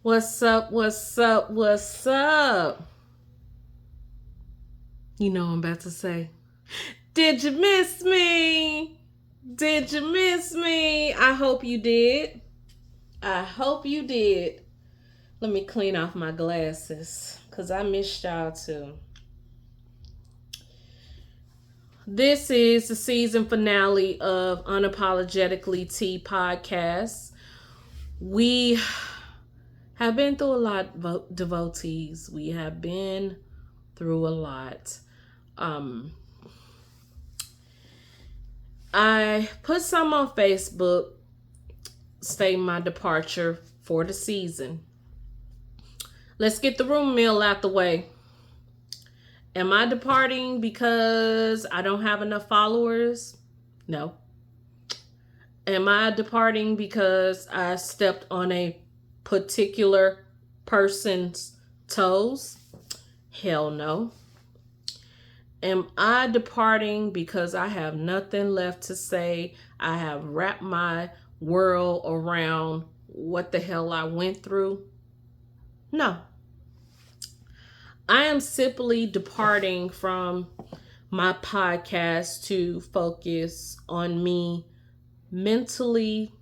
What's up? What's up? What's up? You know what I'm about to say. Did you miss me? Did you miss me? I hope you did. I hope you did. Let me clean off my glasses because I missed y'all too. This is the season finale of Unapologetically Tea podcast. We have been through a lot, devotees. We have been through a lot. I put some on Facebook stating my departure for the season. Let's get the room meal out the way. Am I departing because I don't have enough followers? No. Am I departing because I stepped on a particular person's toes? Hell no. Am I departing because I have nothing left to say? I have wrapped my world around what the hell I went through? No. I am simply departing from my podcast to focus on me mentally,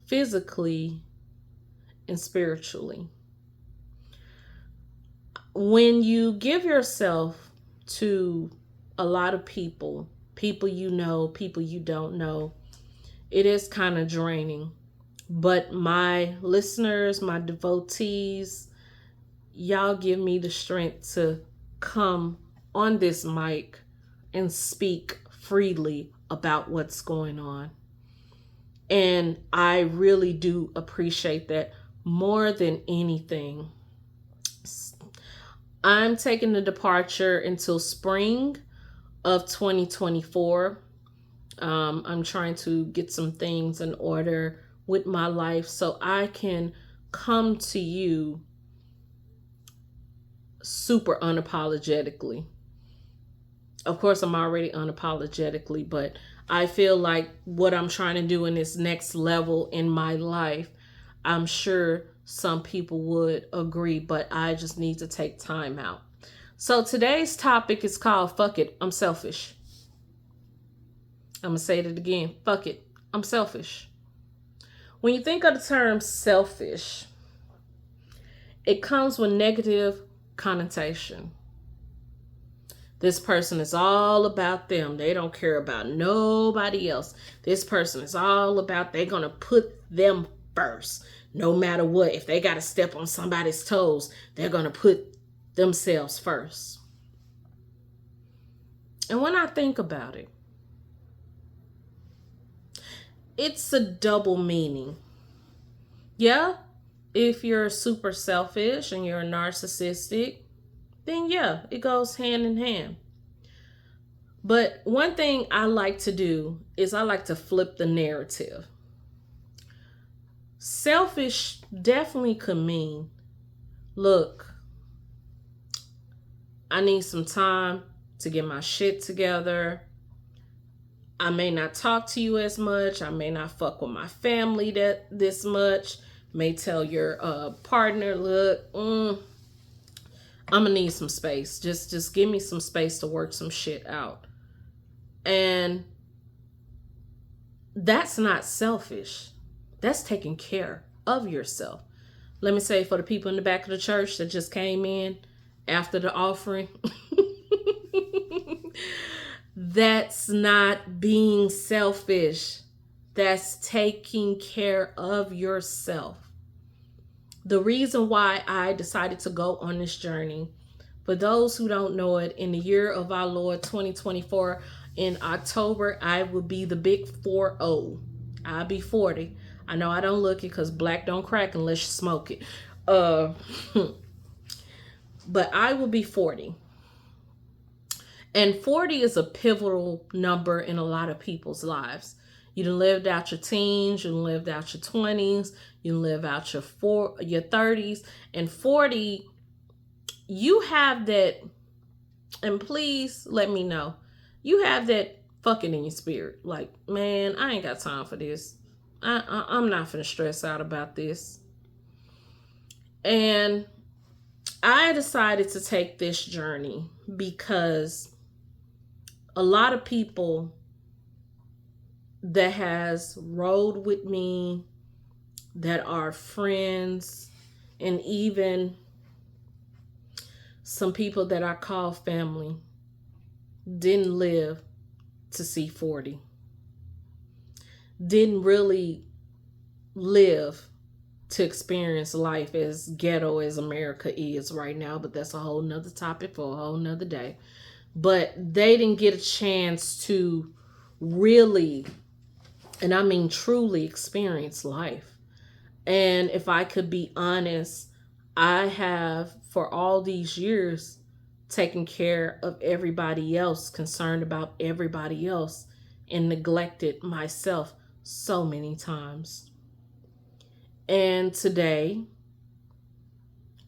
physically, and spiritually. When you give yourself to a lot of people you know, people you don't know, it is kind of draining. But my listeners, my devotees, y'all give me the strength to come on this mic and speak freely about what's going on. And I really do appreciate that more than anything. I'm taking the departure until spring of 2024. I'm trying to get some things in order with my life so I can come to you super unapologetically. Of course, I'm already unapologetically, but I feel like what I'm trying to do in this next level in my life, I'm sure some people would agree, but I just need to take time out. So today's topic is called Fuck It, I'm Selfish. I'm going to say it again. Fuck it, I'm selfish. When you think of the term selfish, it comes with negative connotation. This person is all about them. They don't care about nobody else. This person is all about, they're going to put them first. No matter what, if they got to step on somebody's toes, they're going to put themselves first. And when I think about it, it's a double meaning. Yeah, if you're super selfish and you're narcissistic, then yeah, it goes hand in hand. But one thing I like to do is I like to flip the narrative. Selfish definitely could mean, look, I need some time to get my shit together. I may not talk to you as much. I may not fuck with my family this much. May tell your partner, look, I'm gonna need some space. Just give me some space to work some shit out. And that's not selfish. That's taking care of yourself. Let me say, for the people in the back of the church that just came in after the offering, that's not being selfish. That's taking care of yourself. The reason why I decided to go on this journey, for those who don't know it, in the year of our Lord 2024, in October, I will be the big 40. I'll be 40. I know I don't look it because black don't crack unless you smoke it. But I will be 40. And 40 is a pivotal number in a lot of people's lives. You done lived out your teens, you done lived out your 20s, you done lived out your 30s. And 40, you have that, and please let me know, you have that fucking in your spirit. Like, man, I ain't got time for this. I'm not finna stress out about this. And I decided to take this journey because a lot of people that has rode with me, that are friends, and even some people that I call family, didn't live to see 40. Didn't really live to experience life as ghetto as America is right now, but that's a whole nother topic for a whole nother day. But they didn't get a chance to really, and I mean truly, experience life. And if I could be honest, I have for all these years taken care of everybody else, concerned about everybody else, and neglected myself so many times. And today,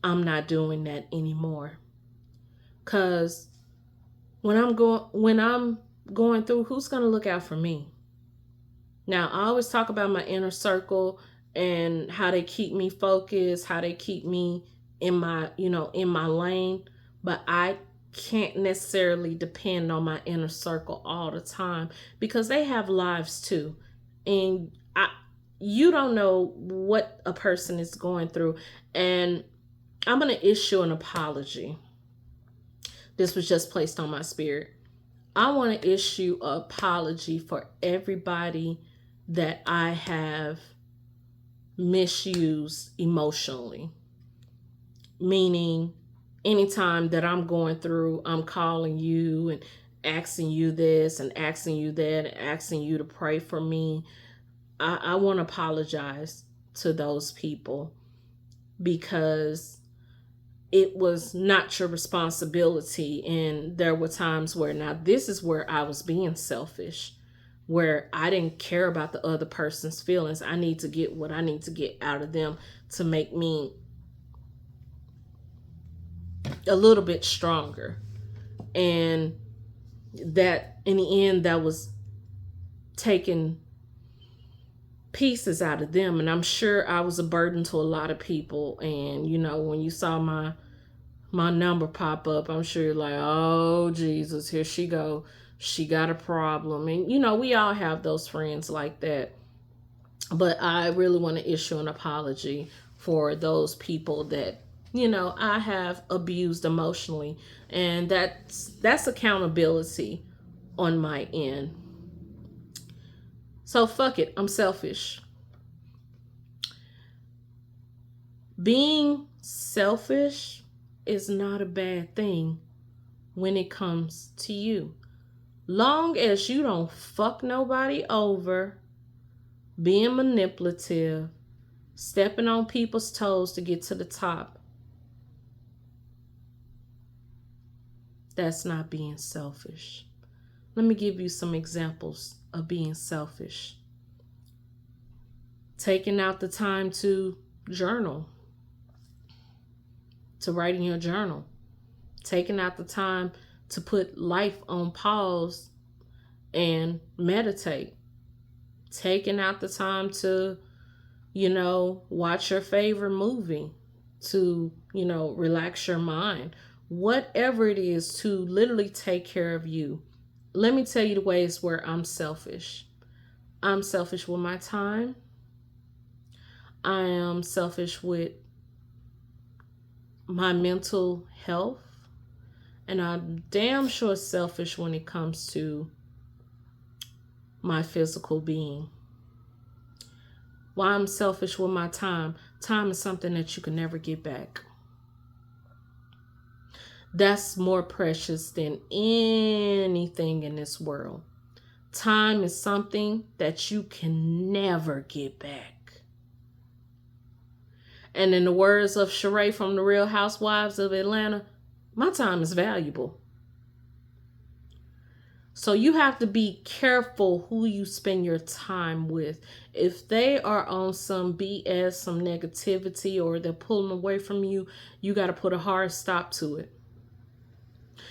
I'm not doing that anymore. Cause when I'm going through, who's gonna look out for me? Now, I always talk about my inner circle and how they keep me focused, how they keep me in my lane, but I can't necessarily depend on my inner circle all the time because they have lives too. And you don't know what a person is going through. And I'm going to issue an apology. This was just placed on my spirit. I want to issue an apology for everybody that I have misused emotionally. Meaning, anytime that I'm going through, I'm calling you and asking you this and asking you that and asking you to pray for me. I want to apologize to those people because it was not your responsibility. And there were times where, now this is where I was being selfish, where I didn't care about the other person's feelings. I need to get what I need to get out of them to make me a little bit stronger. And that in the end, that was taking pieces out of them. And I'm sure I was a burden to a lot of people. And when you saw my number pop up, I'm sure you're like, oh Jesus, here she go, she got a problem. And we all have those friends like that. But I really want to issue an apology for those people that I have abused emotionally. And that's accountability on my end. So fuck it, I'm selfish. Being selfish is not a bad thing when it comes to you. Long as you don't fuck nobody over, being manipulative, stepping on people's toes to get to the top, that's not being selfish. Let me give you some examples of being selfish. Taking out the time to journal, to write in your journal. Taking out the time to put life on pause and meditate. Taking out the time to, watch your favorite movie, to, relax your mind. Whatever it is, to literally take care of you. Let me tell you the ways where I'm selfish. I'm selfish with my time. I am selfish with my mental health. And I'm damn sure selfish when it comes to my physical being. Why I'm selfish with my time. Time is something that you can never get back. That's more precious than anything in this world. Time is something that you can never get back. And in the words of Sheree from The Real Housewives of Atlanta, my time is valuable. So you have to be careful who you spend your time with. If they are on some BS, some negativity, or they're pulling away from you, you got to put a hard stop to it.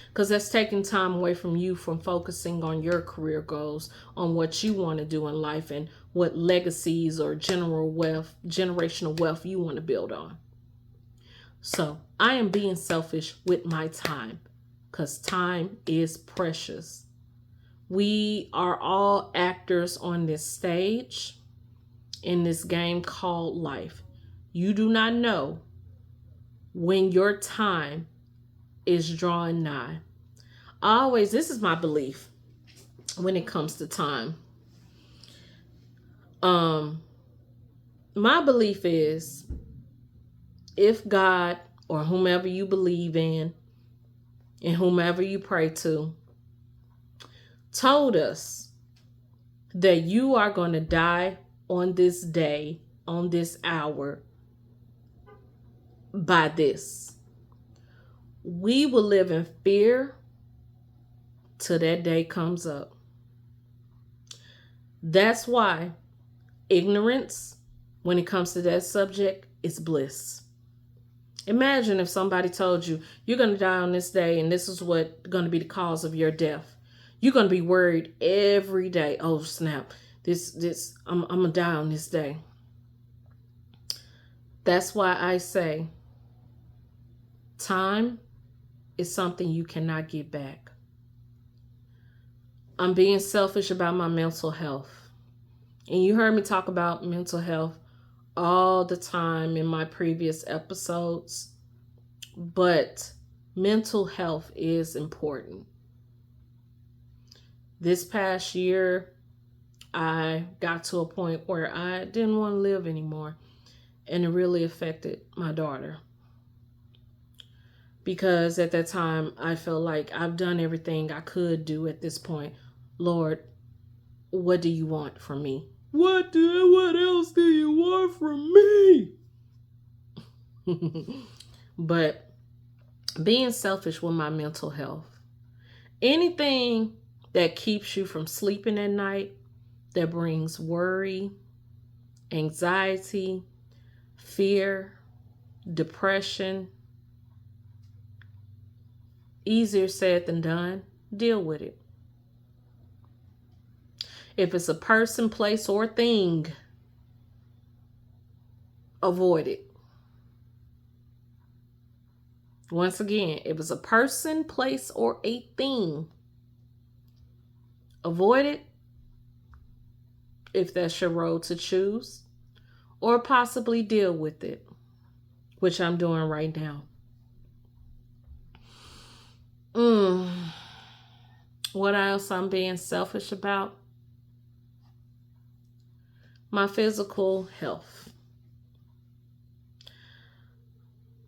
Because that's taking time away from you from focusing on your career goals, on what you want to do in life, and what legacies or generational wealth you want to build on. So I am being selfish with my time because time is precious. We are all actors on this stage in this game called life. You do not know when your time is drawing nigh. This is my belief when it comes to time. My belief is if God or whomever you believe in and whomever you pray to told us that you are going to die on this day, on this hour, by this, we will live in fear till that day comes up. That's why ignorance, when it comes to that subject, is bliss. Imagine if somebody told you you're going to die on this day and this is what going to be the cause of your death. You're going to be worried every day. Oh, snap. I'm going to die on this day. That's why I say time is something you cannot get back. I'm being selfish about my mental health. And you heard me talk about mental health all the time in my previous episodes. But mental health is important. This past year, I got to a point where I didn't want to live anymore. And it really affected my daughter. Because at that time, I felt like I've done everything I could do at this point. Lord, what do you want from me? What else do you want from me? But being selfish with my mental health. Anything that keeps you from sleeping at night, that brings worry, anxiety, fear, depression, easier said than done, deal with it. If it's a person, place, or thing, avoid it. Once again, if it's a person, place, or a thing, avoid it if that's your road to choose, or possibly deal with it, which I'm doing right now. What else I'm being selfish about? My physical health.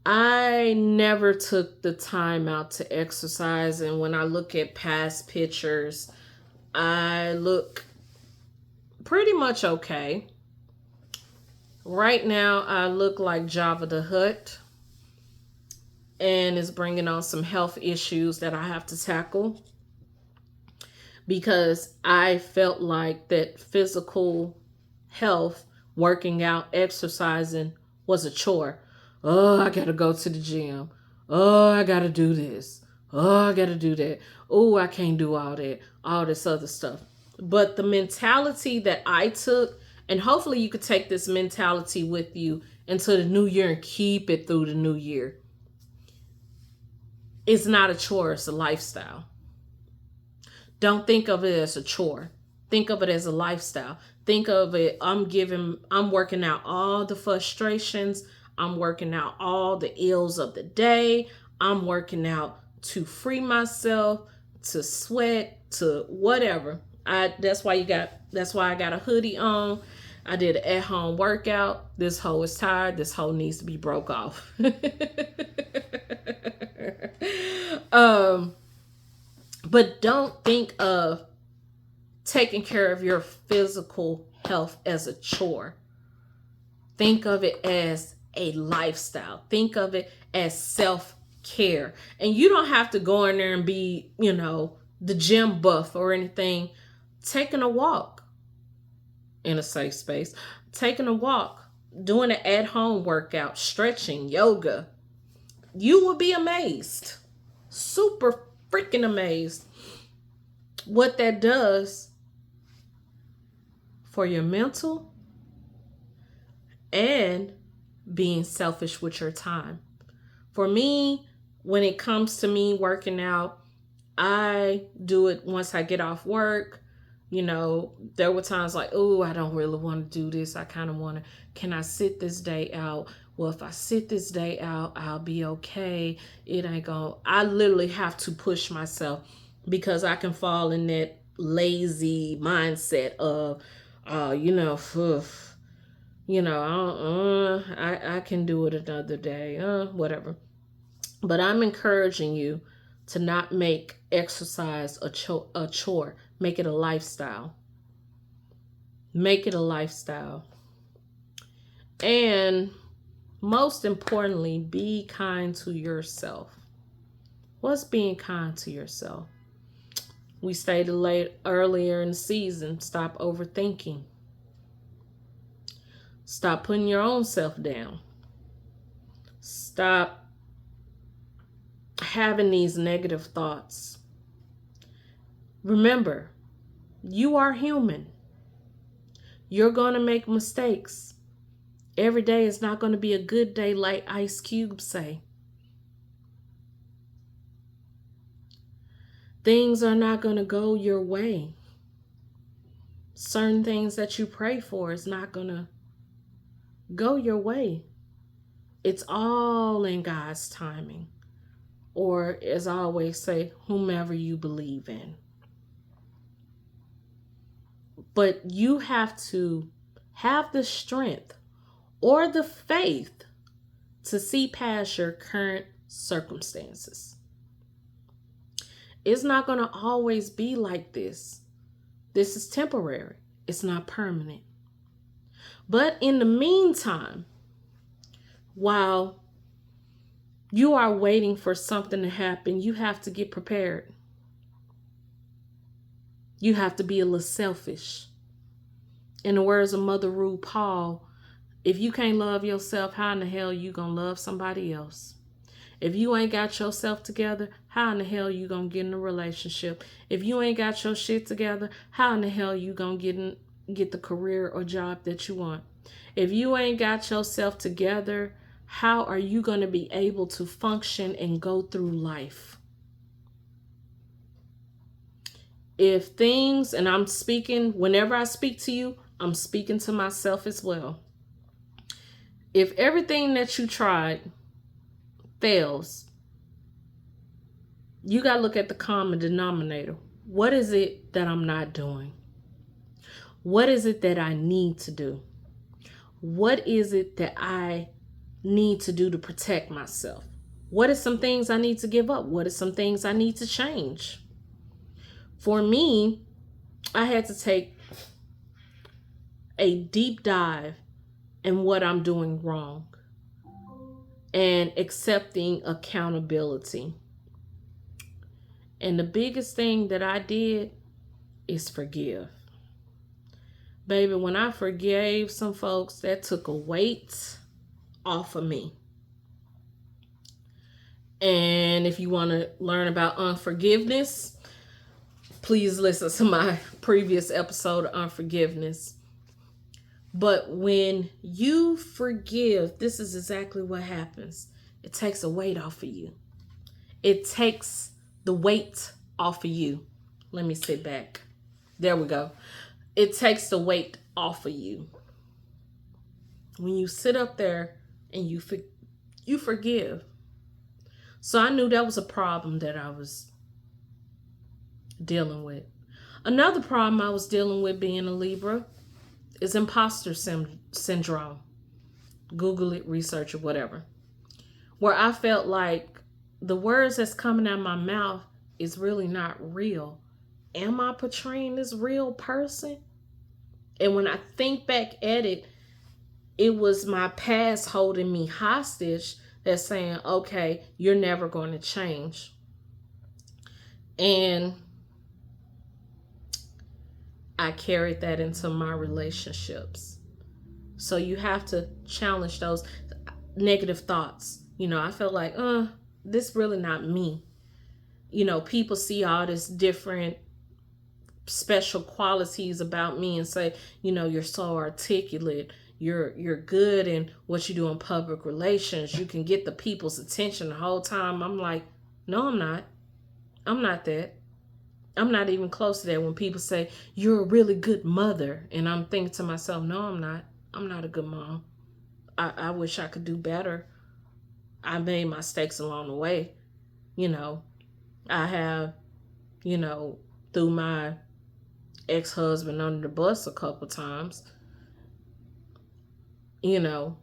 I never took the time out to exercise, and when I look at past pictures, I look pretty much okay. Right now, I look like Jabba the Hutt, and it's bringing on some health issues that I have to tackle because I felt like that physical health, working out, exercising was a chore. Oh, I gotta go to the gym. Oh, I gotta do this. Oh, I gotta do that. Oh, I can't do all that. All this other stuff. But the mentality that I took, and hopefully you could take this mentality with you into the new year and keep it through the new year. It's not a chore, it's a lifestyle. Don't think of it as a chore. Think of it as a lifestyle. Think of it, I'm working out all the frustrations. I'm working out all the ills of the day. I'm working out to free myself, to sweat, to whatever. That's why I got a hoodie on. I did an at-home workout. This hoe is tired. This hoe needs to be broke off. But don't think of taking care of your physical health as a chore. Think of it as a lifestyle. Think of it as self-care. And you don't have to go in there and be, the gym buff or anything. Taking a walk in a safe space. Taking a walk. Doing an at-home workout. Stretching. Yoga. You will be amazed. Super freaking amazed what that does for your mental and being selfish with your time. For me, when it comes to me working out, I do it once I get off work. There were times like, oh, I don't really want to do this. I kind of want to, can I sit this day out? Well, if I sit this day out, I'll be okay. It ain't going to, I literally have to push myself because I can fall in that lazy mindset of, I can do it another day, whatever. But I'm encouraging you to not make exercise a chore. Make it a lifestyle. Make it a lifestyle. And most importantly, be kind to yourself. What's being kind to yourself? We stated earlier in the season, stop overthinking. Stop putting your own self down. Stop having these negative thoughts. Remember, you are human. You're going to make mistakes. Every day is not going to be a good day, like Ice Cube say. Things are not going to go your way. Certain things that you pray for is not going to go your way. It's all in God's timing. Or, as I always say, whomever you believe in. But you have to have the strength or the faith to see past your current circumstances. It's not going to always be like this. This is temporary. It's not permanent. But in the meantime, while you are waiting for something to happen, you have to get prepared. You have to be a little selfish. In the words of Mother Rue Paul, if you can't love yourself, how in the hell you gonna love somebody else? If you ain't got yourself together, how in the hell you gonna get in a relationship? If you ain't got your shit together, how in the hell you gonna get the career or job that you want? If you ain't got yourself together, how are you gonna be able to function and go through life? If things, and I'm speaking, whenever I speak to you, I'm speaking to myself as well. If everything that you tried fails, you got to look at the common denominator. What is it that I'm not doing? What is it that I need to do? What is it that I need to do to protect myself? What are some things I need to give up? What are some things I need to change? For me, I had to take a deep dive in what I'm doing wrong and accepting accountability. And the biggest thing that I did is forgive. Baby, when I forgave some folks, that took a weight off of me. And if you want to learn about unforgiveness, please listen to my previous episode of unforgiveness. But when you forgive, this is exactly what happens. It takes a weight off of you. It takes the weight off of you. Let me sit back. There we go. It takes the weight off of you. When you sit up there and you forgive. So I knew that was a problem that I was dealing with. Another problem I was dealing with being a Libra is imposter syndrome. Google it, research it, whatever. Where I felt like the words that's coming out of my mouth is really not real. Am I portraying this real person? And when I think back at it, it was my past holding me hostage that's saying, okay, you're never going to change. And I carried that into my relationships. So you have to challenge those negative thoughts. I felt like, this really not me. People see all this different special qualities about me and say, you're so articulate, you're good in what you do in public relations. You can get the people's attention the whole time. I'm like, no, I'm not. I'm not that. I'm not even close to that. When people say you're a really good mother, and I'm thinking to myself, no, I'm not. I'm not a good mom. I wish I could do better. I made mistakes along the way. You know, I have, threw my ex-husband under the bus a couple times, and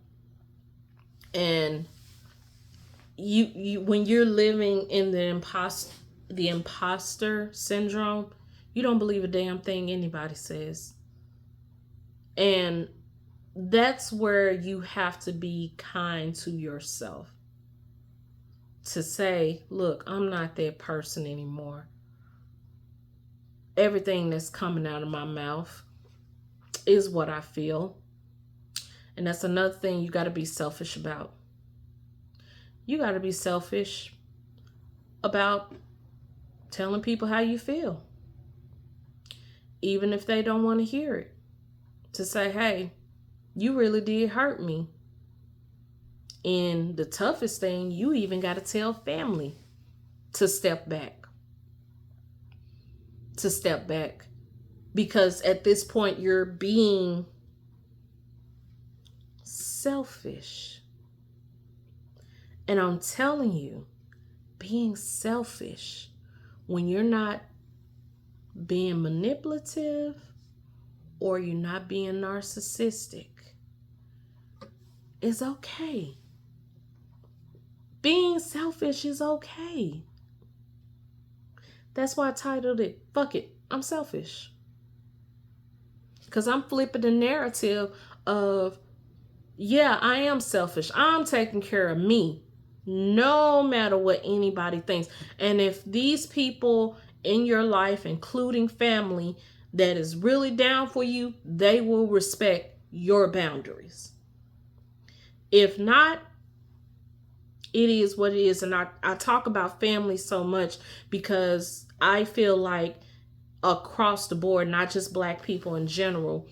you when you're living in the imposter syndrome, you don't believe a damn thing anybody says. And that's where you have to be kind to yourself. To say, look, I'm not that person anymore. Everything that's coming out of my mouth is what I feel. And that's another thing you got to be selfish about. You got to be selfish about telling people how you feel. Even if they don't want to hear it. To say, hey, you really did hurt me. And the toughest thing, you even got to tell family to step back. To step back. Because at this point, you're being selfish. And I'm telling you, being selfish when you're not being manipulative or you're not being narcissistic is okay. Being selfish is okay. That's why I titled it, Fuck It, I'm Selfish. Because I'm flipping the narrative of, yeah, I am selfish. I'm taking care of me. No matter what anybody thinks. And if these people in your life, including family, that is really down for you, they will respect your boundaries. If not, it is what it is. And I talk about family so much because I feel like across the board, not just Black people in general,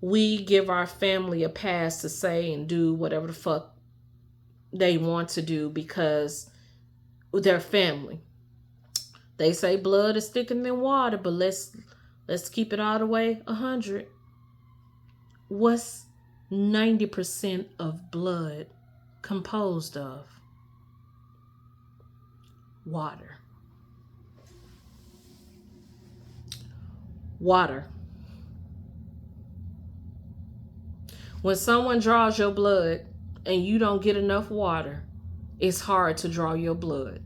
we give our family a pass to say and do whatever the fuck they want to do because they're family. They say blood is thicker than water, but let's keep it all the way 100. What's 90% of blood composed of? Water. Water. When someone draws your blood and you don't get enough water, it's hard to draw your blood.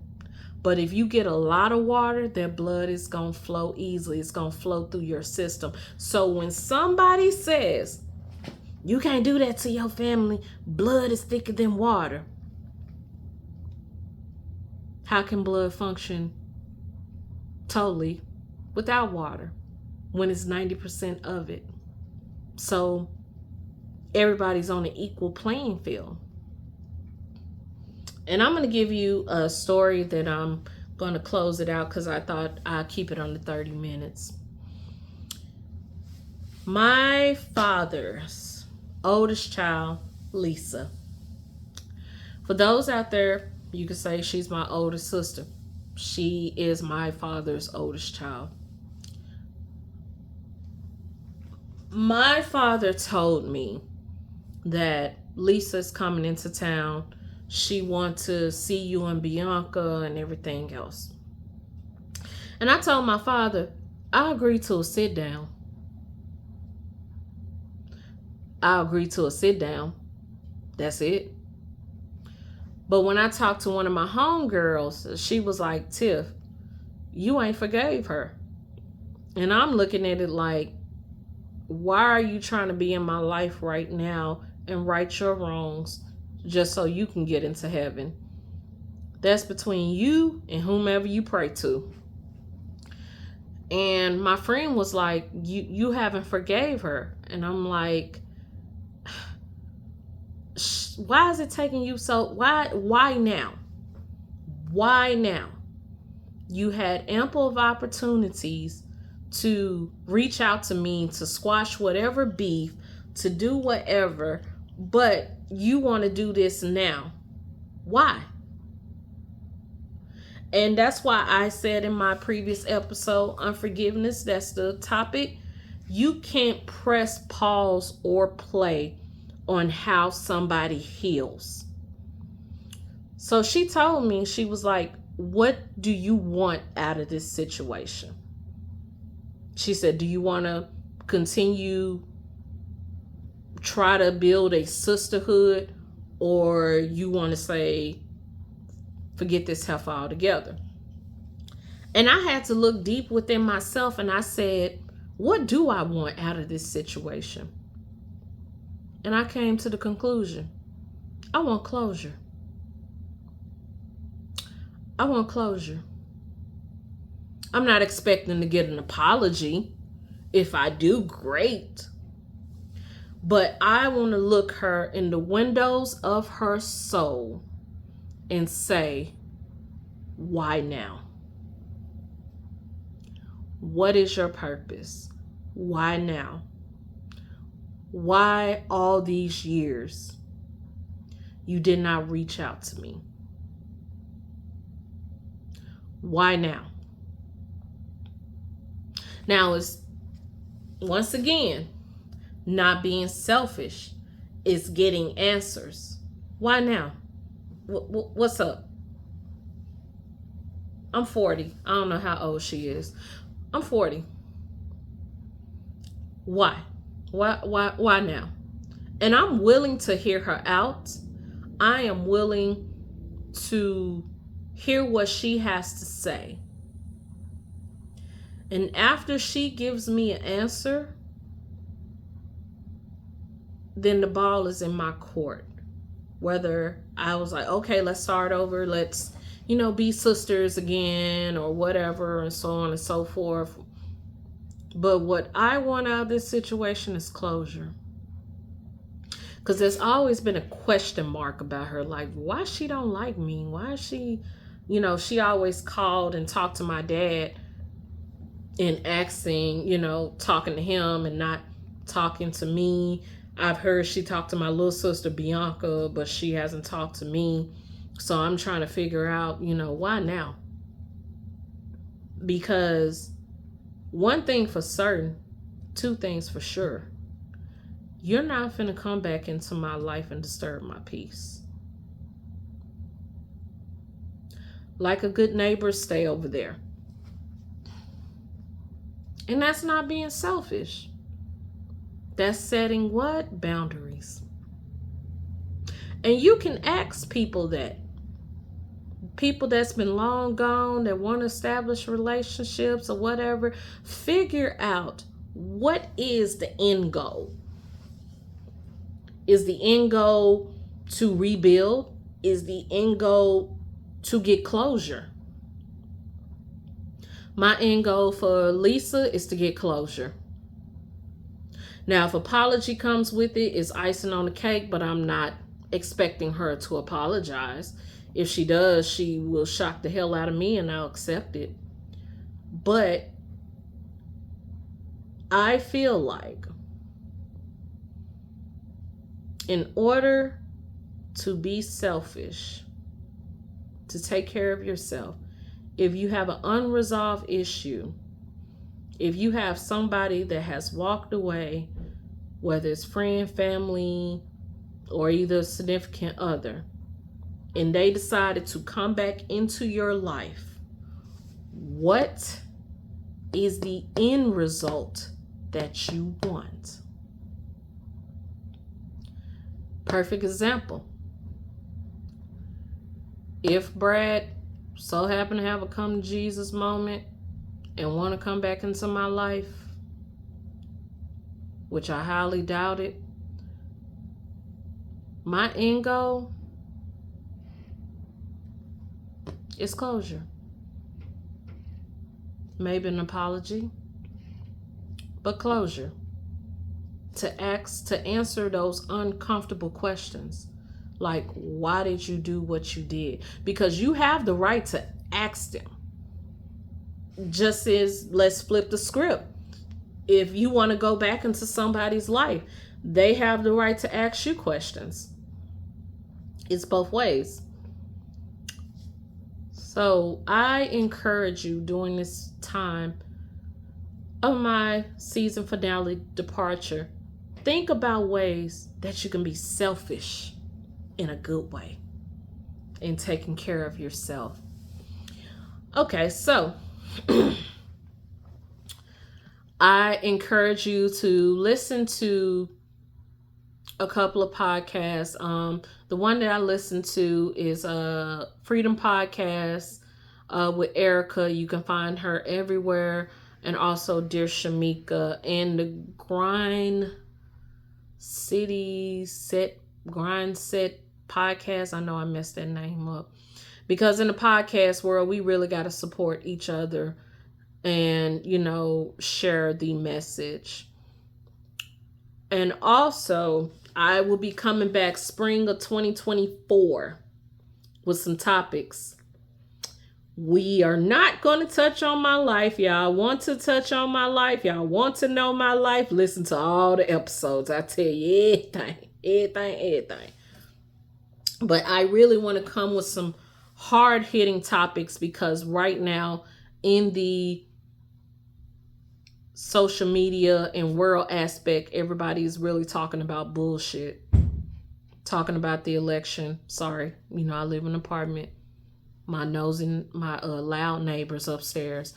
But if you get a lot of water, that blood is going to flow easily. It's going to flow through your system. So when somebody says, you can't do that to your family, blood is thicker than water, how can blood function totally without water when it's 90% of it? So everybody's on an equal playing field. And I'm going to give you a story that I'm going to close it out because I thought I'd keep it under 30 minutes. My father's oldest child, Lisa. For those out there, you could say she's my oldest sister. She is my father's oldest child. My father told me that Lisa's coming into town. She wants to see you and Bianca and everything else. And I told my father, I agreed to a sit down. I agreed to a sit down. That's it. But when I talked to one of my homegirls, she was like, Tiff, you ain't forgave her. And I'm looking at it like, why are you trying to be in my life right now and right your wrongs just so you can get into heaven? That's between you and whomever you pray to. And my friend was like, you haven't forgave her. And I'm like, why is it taking you so, why now? Why now? You had ample of opportunities to reach out to me to squash whatever beef, to do whatever, but you want to do this now. Why? And that's why I said in my previous episode, unforgiveness, that's the topic. You can't press pause or play on how somebody heals. So she told me, she was like, what do you want out of this situation? She said, do you want to continue try to build a sisterhood, or you want to say, forget this heifer altogether? And I had to look deep within myself, and I said, what do I want out of this situation? And I came to the conclusion, I want closure. I want closure. I'm not expecting to get an apology. If I do, great. But I want to look her in the windows of her soul and say, why now? What is your purpose? Why now? Why all these years you did not reach out to me? Why now? Now, it's once again not being selfish. It's getting answers. Why now? What's up? I'm 40. I don't know how old she is. I'm 40. Why? Why now? And I'm willing to hear her out. I am willing to hear what she has to say. And after she gives me an answer, then the ball is in my court. Whether I was like, okay, let's start over. Let's, be sisters again or whatever, and so on and so forth. But what I want out of this situation is closure. Because there's always been a question mark about her. Like, why she don't like me? Why is she, she always called and talked to my dad and asking, talking to him and not talking to me. I've heard she talked to my little sister Bianca, but she hasn't talked to me. So I'm trying to figure out, why now? Because one thing for certain, two things for sure. You're not finna come back into my life and disturb my peace. Like a good neighbor, stay over there. And that's not being selfish. That's setting what? Boundaries. And you can ask people that. People that's been long gone, that want to establish relationships or whatever, figure out what is the end goal. Is the end goal to rebuild? Is the end goal to get closure? My end goal for Lisa is to get closure. Now, if apology comes with it, it's icing on the cake, but I'm not expecting her to apologize. If she does, she will shock the hell out of me and I'll accept it. But I feel like in order to be selfish, to take care of yourself, if you have an unresolved issue, if you have somebody that has walked away, whether it's friend, family, or either a significant other, and they decided to come back into your life, what is the end result that you want? Perfect example. If Brad so happened to have a come to Jesus moment and want to come back into my life, which I highly doubt it, my end goal is closure. Maybe an apology, but closure. To answer those uncomfortable questions. Like, why did you do what you did? Because you have the right to ask them. Just as, let's flip the script. If you want to go back into somebody's life, they have the right to ask you questions. It's both ways. So I encourage you during this time of my season finale departure, think about ways that you can be selfish in a good way in taking care of yourself. Okay, so I encourage you to listen to a couple of podcasts. The one that I listen to is Freedom Podcast with Erica. You can find her everywhere. And also Dear Shamika and the Grind Set podcast. I know I messed that name up. Because in the podcast world, we really got to support each other and, share the message. And also, I will be coming back spring of 2024 with some topics. We are not going to touch on my life. Y'all want to touch on my life? Y'all want to know my life? Listen to all the episodes. I tell you everything. But I really want to come with some hard-hitting topics because right now in the social media and world aspect, everybody's really talking about bullshit. Talking about the election. Sorry, I live in an apartment. My loud neighbors upstairs.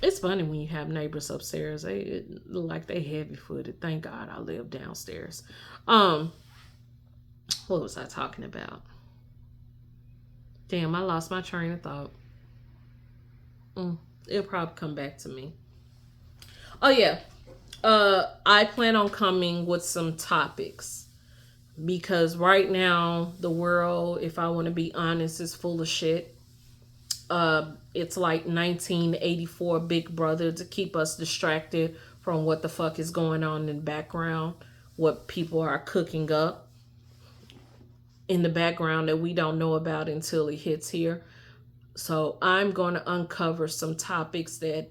It's funny when you have neighbors upstairs. They look like they heavy-footed. Thank God I live downstairs. What was I talking about? Damn, I lost my train of thought. It'll probably come back to me. Oh yeah. I plan on coming with some topics. Because right now, the world, if I want to be honest, is full of shit. It's like 1984 Big Brother to keep us distracted from what the fuck is going on in the background. What people are cooking up in the background that we don't know about until it hits here. So I'm going to uncover some topics that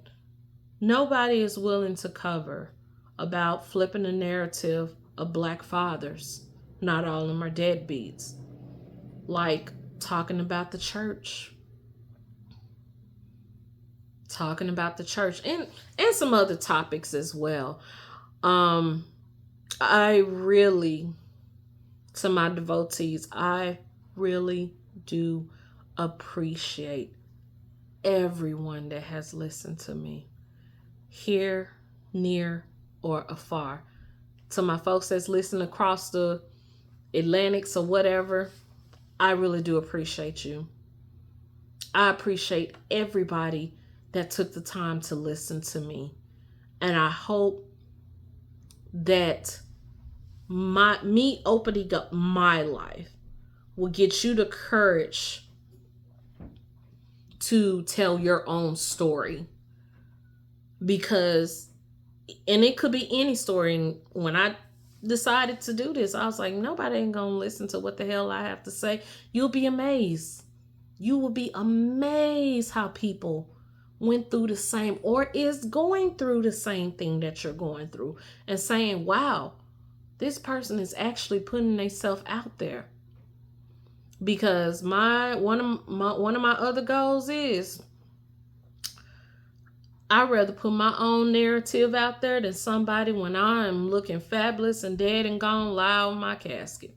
nobody is willing to cover about flipping the narrative of Black fathers. Not all of them are deadbeats. Like talking about the church. And some other topics as well. I really, to my devotees, I really do appreciate everyone that has listened to me. Here, near, or afar. To my folks that's listening across the Atlantics or whatever, I really do appreciate you. I appreciate everybody that took the time to listen to me. And I hope that me opening up my life will get you the courage to tell your own story. Because, and it could be any story. When I decided to do this, I was like, nobody ain't gonna listen to what the hell I have to say. You'll be amazed. You will be amazed how people went through the same or is going through the same thing that you're going through and saying, wow, this person is actually putting themselves out there. Because one of my other goals is I'd rather put my own narrative out there than somebody when I'm looking fabulous and dead and gone lie on my casket.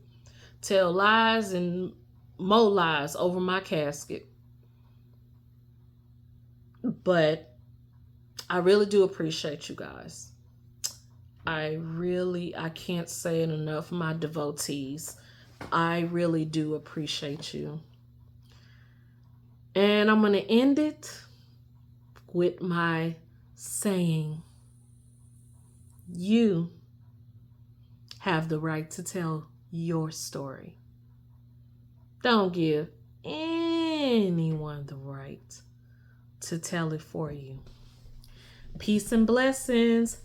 Tell lies and more lies over my casket. But I really do appreciate you guys. I can't say it enough, my devotees. I really do appreciate you. And I'm going to end it with my saying, you have the right to tell your story. Don't give anyone the right to tell it for you. Peace and blessings.